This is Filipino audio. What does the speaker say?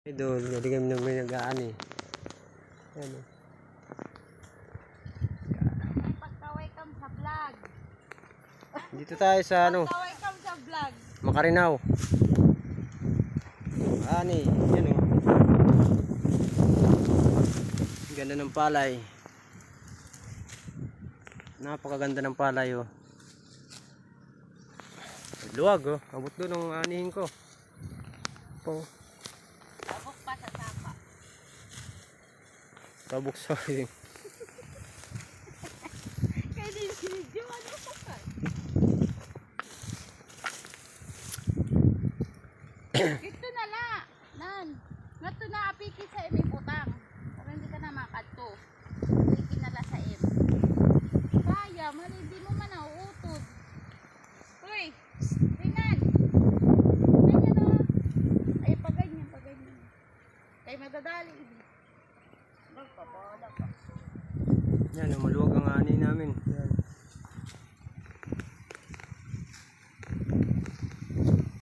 Idol, jadi kami namin nag-aan eh. Ayan o. Pagka-welcome sa vlog. Dito tayo sa ano, Pagka-welcome sa vlog. Makarinaw. Ani, yan o. Ganda ng palay. Napakaganda ng palay o. Luwag o. Abot doon ang anihin ko. Po. Tabok pa sa sapa. Tabok sorry. Kaya din sinidyo, ano pa ka? Ito na la. Nan. Ngato na apiki sa imi putang. Para hindi ka na makato. Apiki na la sa im. Kaya, mali di mo man nauutod. Uy, tingnan. Ganyan o. Ay, paganyan, paganyan. Kaya madadali. Magpapala pa. Yan o, maluwag ang ani namin. Yan.